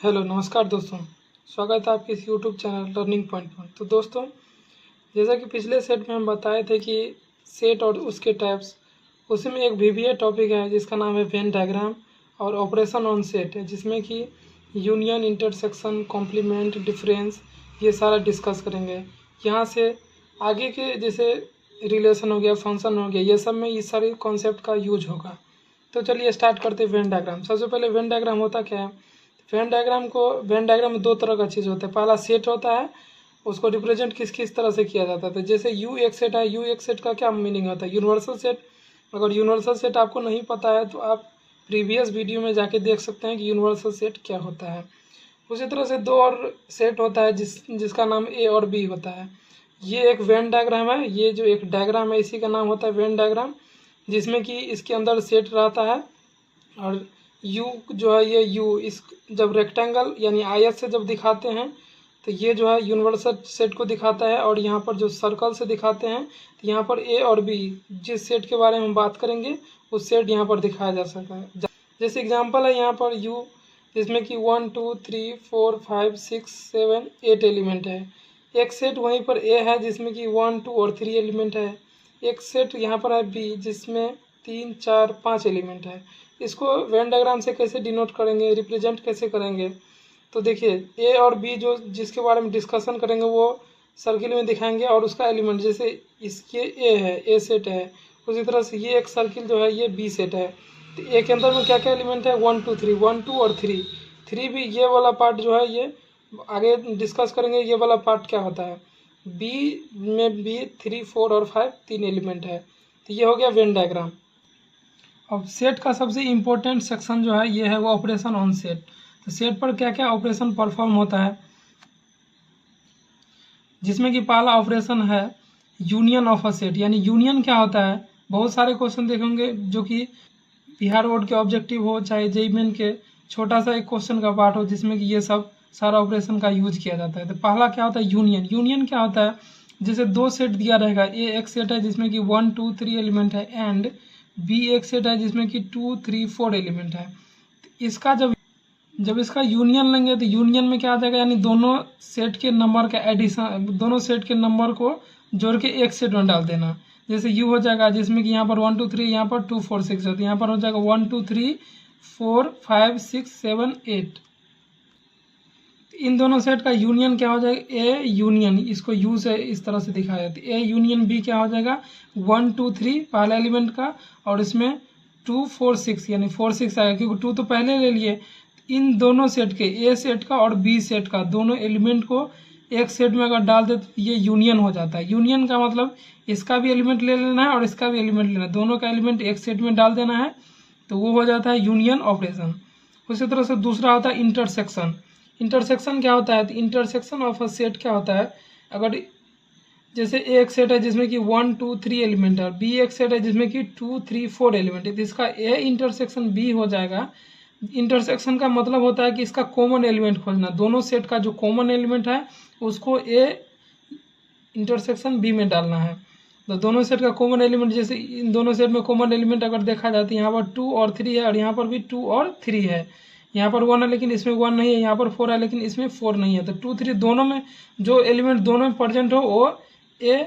Hello नमस्कार दोस्तों। स्वागत है आपके इस यूट्यूब चैनल लर्निंग पॉइंट पर। तो दोस्तों, जैसा कि पिछले सेट में हम बताए थे कि सेट और उसके टाइप्स, उसी में एक VBA टॉपिक है जिसका नाम है वेन डायग्राम और ऑपरेशन ऑन सेट है, जिसमें कि यूनियन, इंटरसेक्शन, कॉम्प्लीमेंट, डिफरेंस, ये सारा डिस्कस करेंगे। यहाँ से आगे के जैसे रिलेशन हो गया, फंक्शन हो गया, ये सब में इस सारे कॉन्सेप्ट का यूज होगा। तो चलिए स्टार्ट करते हैं वेन डायग्राम। सबसे पहले वेन डायग्राम होता क्या है? वेन डायग्राम में दो तरह का चीज़ होता है। पहला सेट होता है, उसको रिप्रेजेंट किस किस तरह से किया जाता है। तो जैसे यू एक सेट है, यू एक सेट का क्या मीनिंग होता है? Universal set. अगर यूनिवर्सल सेट आपको नहीं पता है तो आप प्रीवियस वीडियो में जाके देख सकते हैं कि यूनिवर्सल सेट क्या होता है। उसी तरह से दो और सेट होता है जिसका नाम ए और बी होता है। ये एक वेन डायग्राम है। ये जो एक डायग्राम है इसी का नाम होता है वेन डायग्राम, जिसमें कि इसके अंदर सेट रहता है। और यू जो है, ये यू इस जब रेक्टेंगल यानी आयत से जब दिखाते हैं तो ये जो है यूनिवर्सल सेट को दिखाता है। और यहाँ पर जो सर्कल से दिखाते हैं तो यहाँ पर ए और बी, जिस सेट के बारे में हम बात करेंगे उस सेट यहाँ पर दिखाया जा सकता है। जैसे एग्जांपल है यहाँ पर यू, जिसमें कि 1 2 3 4 5 6 7 8 एलिमेंट है। एक सेट वहीं पर ए है जिसमें कि 1 2 और 3 एलिमेंट है। एक सेट यहाँ पर है बी जिसमें 3 4 5 एलिमेंट है। इसको वेन डायग्राम से कैसे डिनोट करेंगे, रिप्रेजेंट कैसे करेंगे? तो देखिए, ए और बी जो जिसके बारे में डिस्कशन करेंगे वो सर्किल में दिखाएंगे और उसका एलिमेंट, जैसे इसके ए है, ए सेट है, उसी तरह से ये एक सर्किल जो है ये बी सेट है। तो ए के अंदर में क्या क्या एलिमेंट है? 1 2 3, 1 2 और 3। 3 भी ये वाला पार्ट जो है ये आगे डिस्कस करेंगे। ये वाला पार्ट क्या होता है? बी में भी 3 4 और 5 तीन एलिमेंट है। तो ये हो गया वेन डायग्राम। अब सेट का सबसे इम्पोर्टेंट सेक्शन जो है ये है वो ऑपरेशन ऑन सेट। तो सेट पर क्या क्या ऑपरेशन परफॉर्म होता है, जिसमें कि पहला ऑपरेशन है यूनियन ऑफ अ सेट। यानी यूनियन क्या होता है? बहुत सारे क्वेश्चन देखेंगे जो कि बिहार बोर्ड के ऑब्जेक्टिव हो चाहे जेईई मेन के छोटा सा एक क्वेश्चन का पार्ट हो, जिसमें कि ये सब सारा ऑपरेशन का यूज किया जाता है। तो पहला क्या होता है? यूनियन। यूनियन क्या होता है? जैसे दो सेट दिया रहेगा, ए एक सेट है जिसमें कि 1 2 3 एलिमेंट है एंड बी एक सेट है जिसमें कि 2 3 4 एलिमेंट है। तो इसका जब इसका यूनियन लेंगे तो यूनियन में क्या आ जाएगा? यानी दोनों सेट के नंबर का एडिशन, दोनों सेट के नंबर को जोड़ के एक सेट में डाल देना। जैसे यू हो जाएगा जिसमें कि यहाँ पर 1 2 3, यहाँ पर 2 4 6 है, तो यहाँ पर हो जाएगा 1 2 3 4 5 6 7 8। इन दोनों सेट का यूनियन क्या हो जाएगा? ए यूनियन, इसको यू से इस तरह से दिखाया जाता है। ए यूनियन बी क्या हो जाएगा? 1 2 3 पहला एलिमेंट का और इसमें 2 4 6, यानी 4 6 आएगा क्योंकि 2 तो पहले ले लिए। इन दोनों सेट के, ए सेट का और बी सेट का, दोनों एलिमेंट को एक सेट में अगर डाल दे तो ये यूनियन हो जाता है। यूनियन का मतलब इसका भी एलिमेंट ले लेना है और इसका भी एलिमेंट लेना है, दोनों का एलिमेंट एक सेट में डाल देना है, तो वो हो जाता है यूनियन ऑपरेशन। उसी तरह से दूसरा होता है इंटरसेक्शन। इंटरसेक्शन क्या होता है? तो इंटरसेक्शन ऑफ अ सेट क्या होता है? अगर जैसे ए एक सेट है जिसमें कि 1 2 3 एलिमेंट है और बी एक सेट है जिसमें कि 2 3 4 एलिमेंट है, तो इसका ए इंटरसेक्शन बी हो जाएगा। इंटरसेक्शन का मतलब होता है कि इसका कॉमन एलिमेंट खोजना, दोनों सेट का जो कॉमन एलिमेंट है उसको ए इंटरसेक्शन बी में डालना है। तो दोनों सेट का कॉमन एलिमेंट, जैसे इन दोनों सेट में कॉमन एलिमेंट अगर देखा जाए तो यहाँ पर 2 और 3 है और यहाँ पर भी 2 और 3 है। यहाँ पर 1 है लेकिन इसमें 1 नहीं है, यहाँ पर 4 है लेकिन इसमें 4 नहीं है। तो 2 3 दोनों में जो एलिमेंट दोनों में प्रेजेंट हो वो ए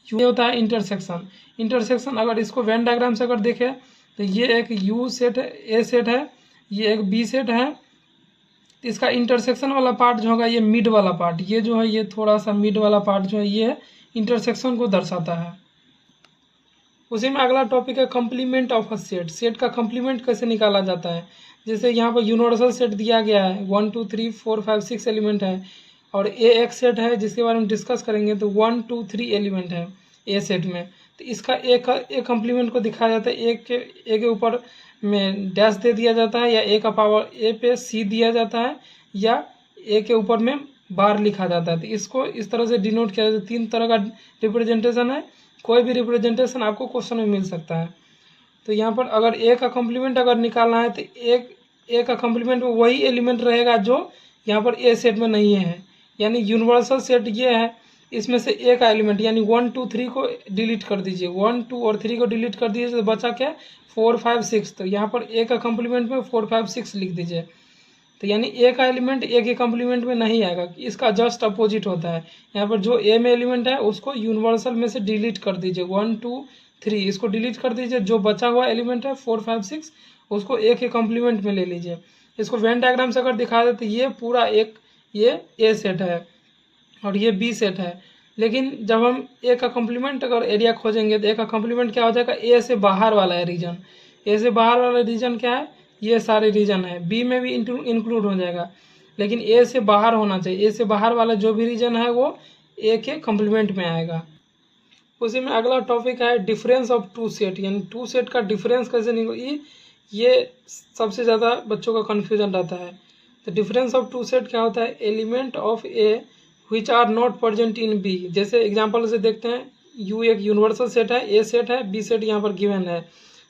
यू होता है इंटरसेक्शन। इंटरसेक्शन अगर इसको वेन डायग्राम से अगर देखें तो ये एक यू सेट है, ए सेट है, ये एक बी सेट है। इसका इंटरसेक्शन वाला पार्ट जो होगा ये मिड वाला पार्ट, ये जो है ये थोड़ा सा मिड वाला पार्ट जो है ये इंटरसेक्शन को दर्शाता है। उसी में अगला टॉपिक है complement of a set. Set का कंप्लीमेंट कैसे निकाला जाता है? जैसे यहाँ पर यूनिवर्सल सेट दिया गया है, 1 2 3 4 5 6 एलिमेंट है और ए एक सेट है जिसके बारे में डिस्कस करेंगे, तो 1 2 3 एलिमेंट है ए सेट में। तो इसका एक कंप्लीमेंट को दिखाया जाता है, ए के ऊपर में डैश दे दिया जाता है, या ए का पावर ए पे सी दिया जाता है, या ए के ऊपर में बार लिखा जाता है। तो इसको इस तरह से डिनोट किया जाता है। 3 तरह का रिप्रेजेंटेशन है, कोई भी रिप्रेजेंटेशन आपको क्वेश्चन में मिल सकता है। तो यहाँ पर अगर ए का कॉम्प्लीमेंट अगर निकालना है तो ए का कॉम्प्लीमेंट में वही एलिमेंट रहेगा जो यहाँ पर ए सेट में नहीं है। यानी यूनिवर्सल सेट ये है, इसमें से ए का एलिमेंट यानी 1 2 3 को डिलीट कर दीजिए, 1 2 और 3 को डिलीट कर दीजिए तो बचा क्या? 4 5 6। तो यहाँ पर ए का कॉम्प्लीमेंट में 4 5 6 लिख दीजिए। तो यानी ए का एलिमेंट ए के कॉम्प्लीमेंट में नहीं आएगा, इसका जस्ट अपोजिट होता है। यहाँ पर जो ए में एलिमेंट है उसको यूनिवर्सल में से डिलीट कर दीजिए, 1 2 3 इसको डिलीट कर दीजिए। जो बचा हुआ एलिमेंट है 4 5 6 उसको ए के कॉम्प्लीमेंट में ले लीजिए। इसको वेन डायग्राम से अगर दिखा दे तो ये पूरा एक ये ए सेट है और ये बी सेट है। लेकिन जब हम ए का कॉम्प्लीमेंट अगर एरिया खोजेंगे तो ए का कॉम्प्लीमेंट क्या हो जाएगा, ए से बाहर वाला है रीजन। ए से बाहर वाला रीजन क्या है, ये सारे रीजन है। बी में भी इंक्लूड हो जाएगा, लेकिन ए से बाहर होना चाहिए। ए से बाहर वाला जो भी रीजन है वो ए के कॉम्प्लीमेंट में आएगा। उसी में अगला टॉपिक है डिफरेंस ऑफ टू सेट, यानी टू सेट का डिफरेंस कैसे निकले, ये सबसे ज़्यादा बच्चों का कन्फ्यूजन रहता है। तो डिफरेंस ऑफ टू सेट क्या होता है, element of A which are not present in B. जैसे एग्जांपल से देखते हैं, यू एक यूनिवर्सल सेट है, ए सेट है, बी सेट यहाँ पर गिवन है।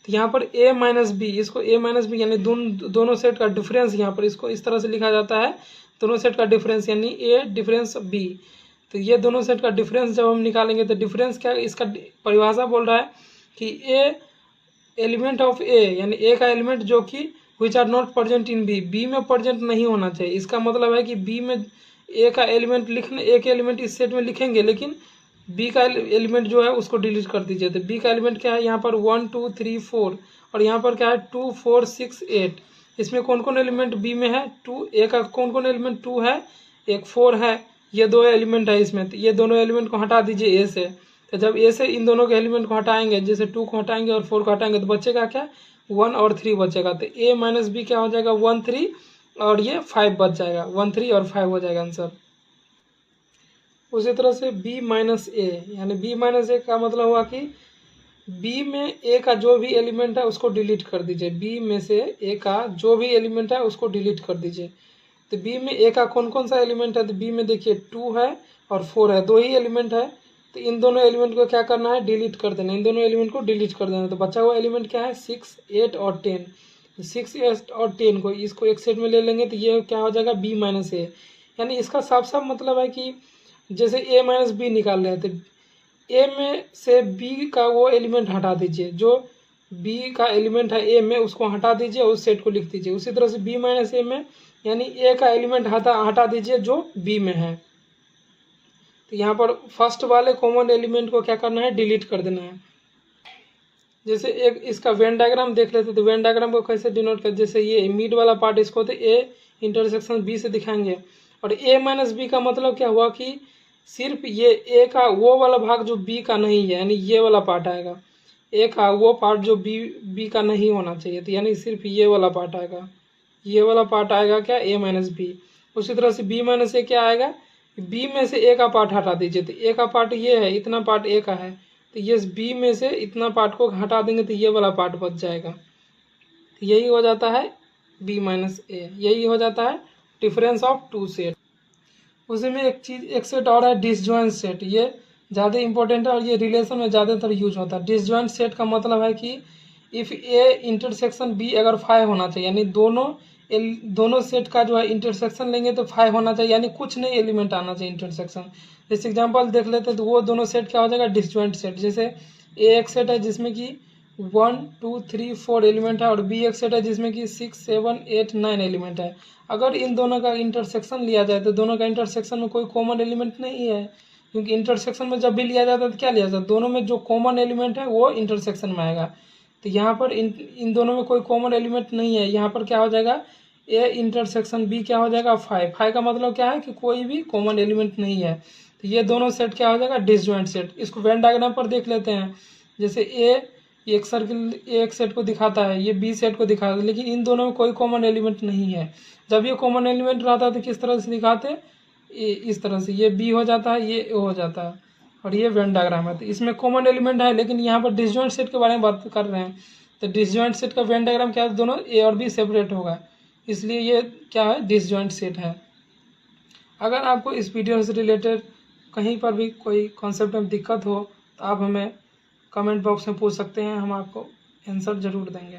तो यहाँ पर ए माइनस बी, इसको ए माइनस बी यानी दोनों सेट का डिफरेंस, यहाँ पर इसको इस तरह से लिखा जाता है, दोनों सेट का डिफरेंस यानी ए डिफरेंस बी। तो ये दोनों सेट का डिफरेंस जब हम निकालेंगे तो डिफरेंस क्या, इसका परिभाषा बोल रहा है कि ए एलिमेंट ऑफ ए यानी ए का एलिमेंट जो कि which are not present in B, B में प्रेजेंट नहीं होना चाहिए। इसका मतलब है कि बी में ए का एलिमेंट लिखने, ए के एलिमेंट इस सेट में लिखेंगे, लेकिन बी का एलिमेंट जो है उसको डिलीट कर दीजिए। तो बी का एलिमेंट क्या है, यहाँ पर 1 2 3 4 और यहाँ पर क्या है 2 4 6 8। इसमें कौन कौन एलिमेंट बी में है, 2 ए का कौन कौन एलिमेंट 2 है, एक 4 है, ये दो एलिमेंट है इसमें। तो ये दोनों एलिमेंट को हटा दीजिए ए से। तो जब ए से इन दोनों के एलिमेंट को हटाएंगे, जैसे 2 को हटाएंगे और 4 को हटाएंगे, तो बचेगा क्या, 1 और 3 बचेगा। तो ए माइनस बी क्या हो जाएगा, 1 3 और ये 5 बच जाएगा, 1 3 और 5 हो जाएगा आंसर। उसी तरह से b माइनस ए, यानी b माइनस ए का मतलब हुआ कि b में a का जो भी एलिमेंट है उसको डिलीट कर दीजिए। b में से a का जो भी एलिमेंट है उसको डिलीट कर दीजिए। तो b में a का कौन कौन सा एलिमेंट है, तो b में देखिए 2 है और 4 है, दो ही एलिमेंट है। तो इन दोनों एलिमेंट को क्या करना है, डिलीट कर देना, इन दोनों एलिमेंट को डिलीट कर देना। तो बचा हुआ एलिमेंट क्या है, 6 8 और 10। 6 8 और 10 को इसको एक सेट में ले लेंगे तो ये क्या हो जाएगा, b माइनस ए। यानी इसका साफ साफ मतलब है कि जैसे a माइनस बी निकाल रहे हैं, तो a में से b का वो एलिमेंट हटा दीजिए, जो b का एलिमेंट है a में उसको हटा दीजिए और उस सेट को लिख दीजिए। उसी तरह से b माइनस ए में यानी a का एलिमेंट हटा दीजिए जो b में है। तो यहाँ पर फर्स्ट वाले कॉमन एलिमेंट को क्या करना है, डिलीट कर देना है। जैसे एक इसका वेन डायग्राम देख लेते, तो वेन डायग्राम को कैसे डिनोट कर, जैसे ये मिड वाला पार्ट इसको तो a इंटरसेक्शन b से दिखाएंगे, और a माइनस बी का मतलब क्या हुआ कि सिर्फ ये ए का वो वाला भाग जो बी का नहीं है, यानी ये वाला पार्ट आएगा, ए का वो पार्ट जो बी का नहीं होना चाहिए, तो यानी सिर्फ ये वाला पार्ट आएगा, ये वाला पार्ट आएगा क्या, ए माइनस बी। उसी तरह से बी माइनस ए क्या आएगा, बी में से ए का पार्ट हटा दीजिए, तो ए का पार्ट ये है, इतना पार्ट ए का है, तो ये बी में से इतना पार्ट को हटा देंगे तो ये वाला पार्ट बच जाएगा। तो यही हो जाता है बी माइनस ए, यही हो जाता है डिफरेंस ऑफ टू सेट। उसी में एक सेट और है डिसजॉइंट सेट, ये ज़्यादा इंपॉर्टेंट है और ये रिलेशन में ज़्यादातर यूज होता है। डिसजॉइंट सेट का मतलब है कि इफ़ ए इंटरसेक्शन बी अगर 5 होना चाहिए, यानी दोनों सेट का जो है इंटरसेक्शन लेंगे तो 5 होना चाहिए, यानी कुछ नहीं एलिमेंट आना चाहिए इंटरसेक्शन। जैसे एग्जांपल देख लेते हैं तो वो दोनों सेट क्या हो जाएगा, डिसजॉइंट सेट। जैसे ए एक सेट है जिसमें कि 1 2 3 4 एलिमेंट है और बी एक सेट है जिसमें कि 6 7 8 9 एलिमेंट है। अगर इन दोनों का इंटरसेक्शन लिया जाए तो दोनों का इंटरसेक्शन में कोई कॉमन एलिमेंट नहीं है, क्योंकि इंटरसेक्शन में जब भी लिया जाता है तो क्या लिया जाता है, दोनों में जो कॉमन एलिमेंट है वो इंटरसेक्शन में आएगा। तो यहाँ पर इन दोनों में कोई कॉमन एलिमेंट नहीं है, यहाँ पर क्या हो जाएगा, ए इंटरसेक्शन बी क्या हो जाएगा, 5। 5 का मतलब क्या है कि कोई भी कॉमन एलिमेंट नहीं है। तो ये दोनों सेट क्या हो जाएगा, डिसजॉइंट सेट। इसको वेन डायग्राम पर देख लेते हैं। जैसे ए एक सर्किल एक सेट को दिखाता है, ये बी सेट को दिखाता है, लेकिन इन दोनों में कोई कॉमन एलिमेंट नहीं है। जब ये कॉमन एलिमेंट रहता है तो किस तरह से दिखाते, इस तरह से, ये बी हो जाता है, ये ए हो जाता है, और ये वेन डायग्राम है। तो इसमें कॉमन एलिमेंट है, लेकिन यहाँ पर डिसजॉइंट सेट के बारे में बात कर रहे हैं। तो डिसजॉइंट सेट का वेन डायग्राम क्या है, दोनों ए और बी सेपरेट होगा, इसलिए ये क्या है, डिसजॉइंट सेट है। अगर आपको इस वीडियो से रिलेटेड कहीं पर भी कोई कॉन्सेप्ट में दिक्कत हो तो आप हमें कमेंट बॉक्स में पूछ सकते हैं, हम आपको आंसर ज़रूर देंगे।